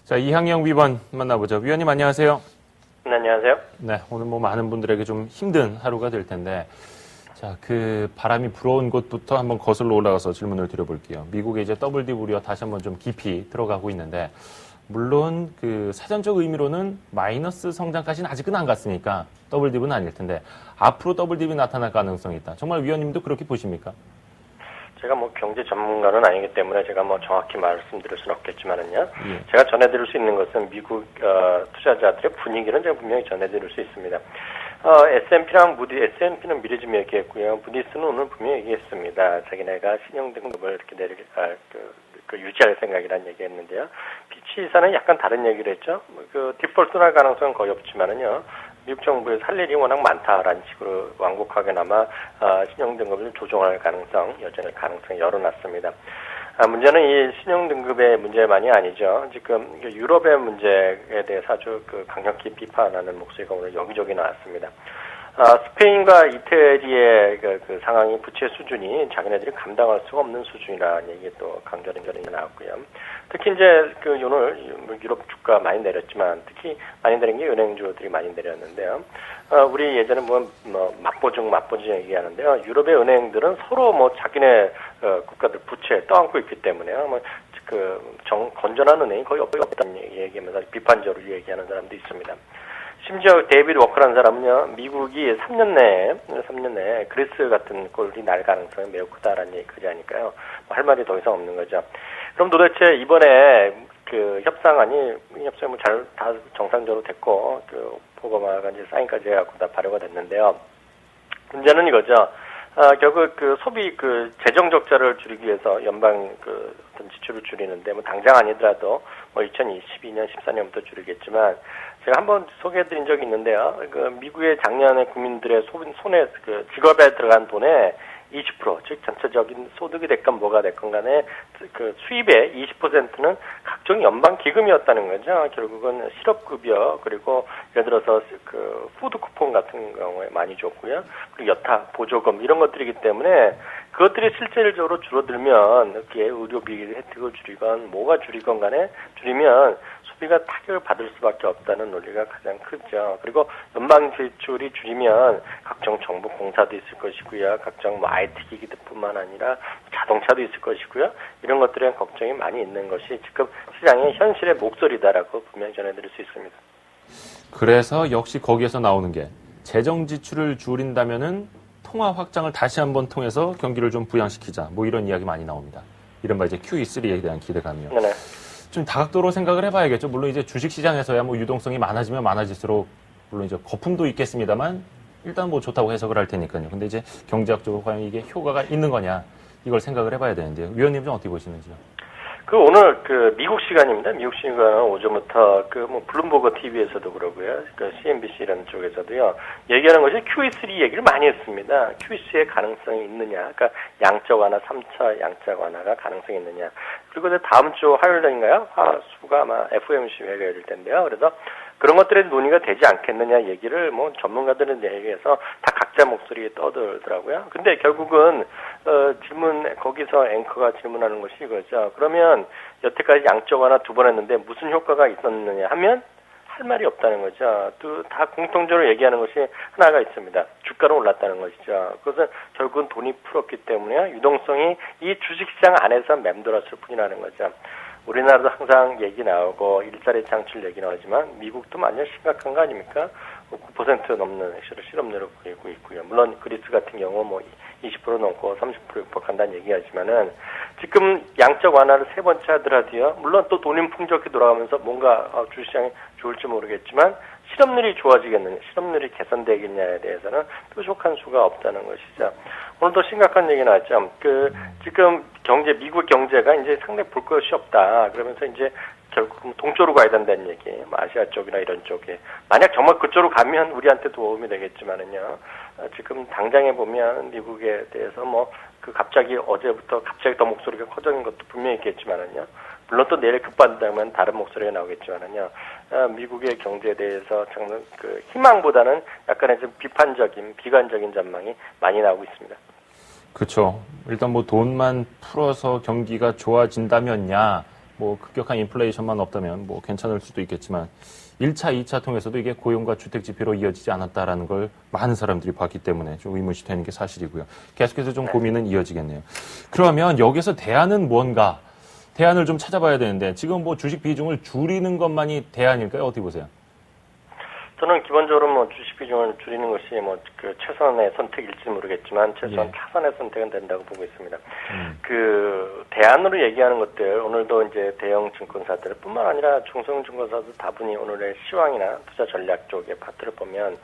자, 이항영 위원 만나보죠. 위원님 안녕하세요. 네, 안녕하세요. 네, 오늘 뭐 많은 분들에게 좀 힘든 하루가 될 텐데, 자, 그 바람이 불어온 곳부터 한번 거슬러 올라가서 질문을 드려볼게요. 미국의 이제 더블 딥 우리와 다시 한번 좀 깊이 들어가고 있는데, 물론 그 사전적 의미로는 마이너스 성장까지는 아직은 안 갔으니까 더블 딥은 아닐 텐데, 앞으로 더블 딥이 나타날 가능성이 있다. 정말 위원님도 그렇게 보십니까? 제가 뭐 경제 전문가는 아니기 때문에 제가 뭐 정확히 말씀드릴 수는 없겠지만은요. 예. 제가 전해드릴 수 있는 것은 미국 투자자들의 분위기는 제가 분명히 전해드릴 수 있습니다. S&P랑 S&P는 미리 좀 얘기했고요. 무디스는 오늘 분명히 얘기했습니다. 자기네가 신용 등급을 이렇게 유지할 생각이라는 얘기했는데요. 피치사는 약간 다른 얘기를 했죠. 디폴트 날 가능성은 거의 없지만은요. 미국 정부에서 할 일이 워낙 많다라는 식으로 완곡하게나마 신용등급을 조정할 가능성, 여전히 가능성이 열어놨습니다. 문제는 이 신용등급의 문제만이 아니죠. 지금 유럽의 문제에 대해서 아주 강력히 비판하는 목소리가 오늘 여기저기 나왔습니다. 스페인과 이태리의 그 상황이 부채 수준이 자기네들이 감당할 수가 없는 수준이라는 얘기 또 강조는 나왔고요. 특히 이제 오늘 유럽 주가 많이 내렸지만 특히 많이 내린 게 은행주들이 많이 내렸는데요. 우리 예전에 맞보증 얘기하는데요. 유럽의 은행들은 서로 자기네 국가들 부채 떠안고 있기 때문에요. 건전한 은행이 거의 없다는 얘기하면서 비판적으로 얘기하는 사람도 있습니다. 심지어 데이비드 워커라는 사람은요, 미국이 3년 내에 그리스 같은 꼴이 날 가능성이 매우 크다라는 얘기까지 하니까요. 할 말이 더 이상 없는 거죠. 그럼 도대체 이번에 협상이 다 정상적으로 됐고, 포거마가 이제 사인까지 해갖고 다 발효가 됐는데요. 문제는 이거죠. 결국 소비 재정 적자를 줄이기 위해서 연방 어떤 지출을 줄이는데 당장 아니더라도 2022년 14년부터 줄이겠지만 제가 한번 소개해드린 적이 있는데요. 미국의 작년에 국민들의 손에 직업에 들어간 돈의 20%, 즉 전체적인 소득이 됐건 뭐가 됐건 간에 수입의 20%는 각종 연방 기금이었다는 거죠. 결국은 실업급여 그리고 예를 들어서 푸드 쿠폰 같은 경우에 많이 줬고요. 그리고 여타 보조금 이런 것들이기 때문에 그것들이 실질적으로 줄어들면 그게 의료비 혜택을 줄이건 뭐가 줄이건 간에 줄이면 소비가 타격을 받을 수밖에 없다는 논리가 가장 크죠. 그리고 연방 지출이 줄이면 각종 정부 공사도 있을 것이고요. 각종 IT 기기들뿐만 아니라 자동차도 있을 것이고요. 이런 것들에 대한 걱정이 많이 있는 것이 지금 시장의 현실의 목소리다라고 분명히 전해드릴 수 있습니다. 그래서 역시 거기에서 나오는 게 재정 지출을 줄인다면은 통화 확장을 다시 한번 통해서 경기를 좀 부양시키자. 이런 이야기 많이 나옵니다. 이른바 이제 QE3에 대한 기대감이요. 네네. 좀 다각도로 생각을 해봐야겠죠. 물론 이제 주식시장에서야 유동성이 많아지면 많아질수록 물론 이제 거품도 있겠습니다만 일단 좋다고 해석을 할 테니까요. 근데 이제 경제학적으로 과연 이게 효과가 있는 거냐 이걸 생각을 해봐야 되는데요. 위원님 좀 어떻게 보시는지요? 오늘 미국 시간입니다. 미국 시간은 오전부터 블룸버그 TV에서도 그러고요. CNBC라는 쪽에서도요. 얘기하는 것이 QE3 얘기를 많이 했습니다. QE3의 가능성이 있느냐. 그러니까 양적 완화, 3차 양적 완화가 가능성이 있느냐. 그리고 이제 다음 주 화요일인가요? 화수가 아마 FOMC 회의가 열릴 텐데요. 그래서 그런 것들에 논의가 되지 않겠느냐 얘기를 전문가들은 얘기해서 다 각자 목소리에 떠들더라고요. 근데 결국은 거기서 앵커가 질문하는 것이 이거죠. 그러면 여태까지 양적 완화 2번 했는데 무슨 효과가 있었느냐 하면 할 말이 없다는 거죠. 또 다 공통적으로 얘기하는 것이 하나가 있습니다. 주가가 올랐다는 것이죠. 그것은 결국은 돈이 풀었기 때문에 유동성이 이 주식시장 안에서 맴돌았을 뿐이라는 거죠. 우리나라도 항상 얘기 나오고 일자리 창출 얘기 나오지만 미국도 완전 심각한 거 아닙니까? 9% 넘는 실업률을 보이고 있고요. 물론 그리스 같은 경우 20% 넘고 30% 육박한다는 얘기하지만은 지금 양적 완화를 3번째 하더라도요. 물론 또 돈이 풍족히 돌아가면서 뭔가 주시장이 좋을지 모르겠지만 실업률이 좋아지겠느냐, 실업률이 개선되겠냐에 대해서는 뾰족한 수가 없다는 것이죠. 오늘도 심각한 얘기 나왔죠. 지금 미국 경제가 이제 상당히 볼 것이 없다. 그러면서 이제 결국 동쪽으로 가야 된다는 얘기, 아시아 쪽이나 이런 쪽에. 만약 정말 그쪽으로 가면 우리한테 도움이 되겠지만은요. 지금 당장에 보면 미국에 대해서 갑자기 어제부터 갑자기 더 목소리가 커지는 것도 분명히 있겠지만은요. 물론 또 내일 급반다면 다른 목소리가 나오겠지만은요. 미국의 경제에 대해서 정말 희망보다는 약간의 좀 비관적인 전망이 많이 나오고 있습니다. 그렇죠. 일단 돈만 풀어서 경기가 좋아진다면야 뭐 급격한 인플레이션만 없다면 뭐 괜찮을 수도 있겠지만 1차, 2차 통해서도 이게 고용과 주택 지표로 이어지지 않았다라는 걸 많은 사람들이 봤기 때문에 좀 의문시 되는 게 사실이고요. 계속해서 좀 고민은 이어지겠네요. 그러면 여기서 대안은 뭔가? 대안을 좀 찾아봐야 되는데 지금 뭐 주식 비중을 줄이는 것만이 대안일까요? 어떻게 보세요? 저는 기본적으로 뭐 주식 비중을 줄이는 것이 뭐 그 최선의 선택일지 모르겠지만 최소한 차선의 선택은 된다고 보고 있습니다. 그 대안으로 얘기하는 것들 오늘도 이제 대형 증권사들뿐만 아니라 중소형 증권사도 다분히 오늘의 시황이나 투자 전략 쪽의 파트를 보면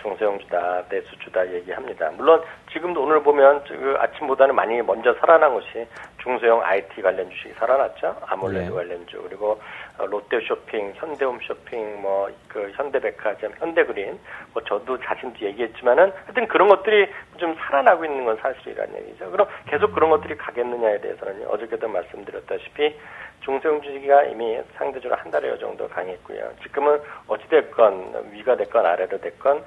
중소형주다, 내수주다 얘기합니다. 물론 지금도 오늘 보면 그 아침보다는 많이 먼저 살아난 것이 중소형 IT 관련 주식이 살아났죠. 아몰레드 관련주 그리고 롯데쇼핑, 현대홈쇼핑, 뭐 그 현대백화점, 현대그린, 뭐 저도 자신도 얘기했지만은 하여튼 그런 것들이 좀 살아나고 있는 건 사실이라는 얘기죠. 그럼 계속 그런 것들이 가겠느냐에 대해서는 어저께도 말씀드렸다시피 중소형 주식이 이미 상대적으로 한 달여 정도 강했고요. 지금은 어찌됐건 위가 됐건 아래로 됐건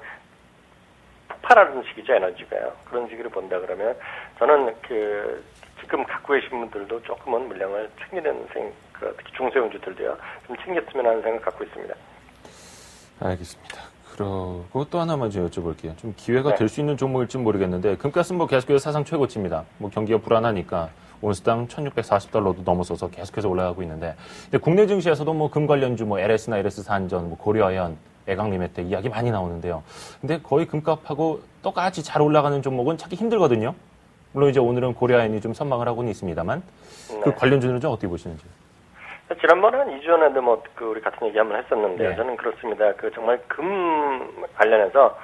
폭발하는 시기죠, 에너지가요. 그런 시기를 본다 그러면 저는 그 지금 갖고 계신 분들도 조금은 물량을 챙기는 특히 중소형주들도요, 좀 챙겼으면 하는 생각 갖고 있습니다. 알겠습니다. 그리고 또 하나만 좀 여쭤볼게요. 좀 기회가 될 수 있는 종목일지 모르겠는데 금가스는 뭐 계속해서 사상 최고치입니다. 뭐 경기가 불안하니까 온스당 1,640달러도 넘어서서 계속해서 올라가고 있는데, 근데 국내 증시에서도 뭐 금 관련주, 뭐 LS나 LS 산전, 뭐 고려아연, 애강리메텍 이야기 많이 나오는데요. 근데 거의 금값하고 똑같이 잘 올라가는 종목은 찾기 힘들거든요. 물론 이제 오늘은 고려아연이 좀 선망을 하고는 있습니다만, 그 관련주는 좀 어떻게 보시는지? 지난번에 한 2주 전에도 우리 같은 얘기 한번 했었는데, 저는 그렇습니다. 정말 금 관련해서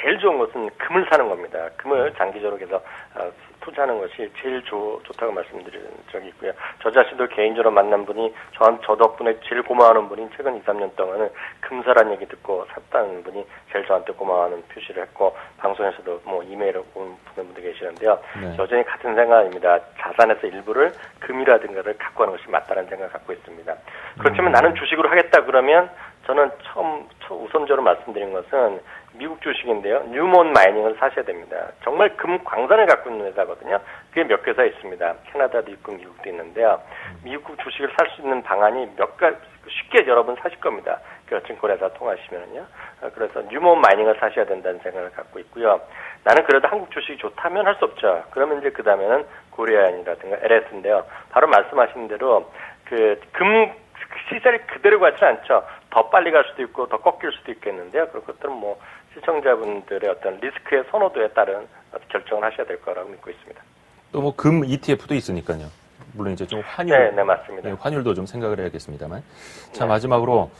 제일 좋은 것은 금을 사는 겁니다. 금을 장기적으로 해서 투자하는 것이 제일 좋다고 말씀드린 적이 있고요. 저 자신도 개인적으로 만난 분이 저 덕분에 제일 고마워하는 분이 최근 2, 3년 동안은 금사란 얘기 듣고 샀다는 분이 제일 저한테 고마워하는 표시를 했고, 방송에서도 뭐 이메일을 온 분들도 계시는데요. 여전히 같은 생각입니다. 자산에서 일부를 금이라든가를 갖고 하는 것이 맞다는 생각을 갖고 있습니다. 그렇지만 나는 주식으로 하겠다 그러면 저는 우선적으로 말씀드린 것은 미국 주식인데요. 뉴몬 마이닝을 사셔야 됩니다. 정말 금 광산을 갖고 있는 회사거든요. 그게 몇 개사 있습니다. 캐나다도 있고 미국도 있는데요. 미국 주식을 살 수 있는 방안이 쉽게 여러분 사실 겁니다. 그 증권회사 통하시면요. 그래서 뉴몬 마이닝을 사셔야 된다는 생각을 갖고 있고요. 나는 그래도 한국 주식이 좋다면 할 수 없죠. 그러면 이제 그 다음에는 고려아연이라든가 LS인데요. 바로 말씀하신 대로 금 시세를 그대로 가지는 않죠. 더 빨리 갈 수도 있고 더 꺾일 수도 있겠는데요. 그런 것들은 뭐 시청자분들의 어떤 리스크의 선호도에 따른 결정을 하셔야 될 거라고 믿고 있습니다. 또 뭐 금 ETF도 있으니까요. 물론 이제 좀 환율, 네, 맞습니다. 환율도 좀 생각을 해야겠습니다만. 자, 마지막으로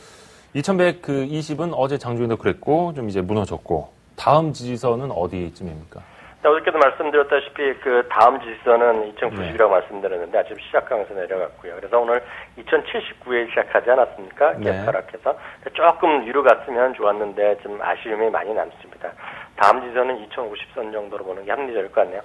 2120은 어제 장중에도 그랬고 좀 이제 무너졌고, 다음 지지선은 어디쯤입니까? 어저께도 말씀드렸다시피 다음 지지선은 2090이라고 말씀드렸는데 아침 시작하면서 내려갔고요. 그래서 오늘 2079에 시작하지 않았습니까? 갭하락해서 조금 위로 갔으면 좋았는데 좀 아쉬움이 많이 남습니다. 다음 지지선은 2050선 정도로 보는 게 합리적일 것 같네요.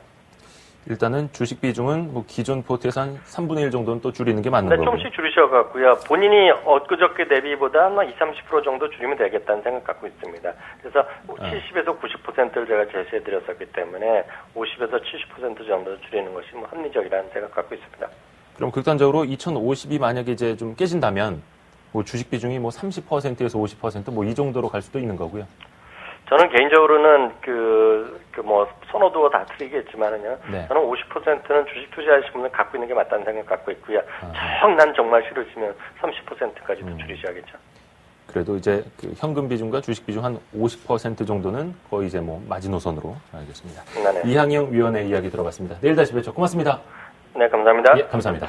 일단은 주식 비중은 뭐 기존 포트에서 한 3분의 1 정도는 또 줄이는 게 맞는 거고요. 조금씩 줄이셔갖고요. 본인이 엊그저께 대비보다 한 20, 30% 정도 줄이면 되겠다는 생각 갖고 있습니다. 그래서 70에서 90%를 제가 제시해드렸었기 때문에 50에서 70% 정도 줄이는 것이 뭐 합리적이라는 생각 갖고 있습니다. 그럼 극단적으로 2050이 만약에 이제 좀 깨진다면 뭐 주식 비중이 뭐 30%에서 50% 뭐 이 정도로 갈 수도 있는 거고요. 저는 개인적으로는 뭐 선호도가 다 틀리겠지만은요. 저는 50%는 주식 투자하시는 분들 갖고 있는 게 맞다는 생각 갖고 있고요. 난 정말 싫으시면 30%까지도 줄이셔야겠죠. 그래도 이제 현금 비중과 주식 비중 한 50% 정도는 거의 이제 뭐 마지노선으로 알겠습니다. 이항영 위원의 이야기 들어봤습니다. 내일 다시 뵙죠. 고맙습니다. 네, 감사합니다. 예, 감사합니다.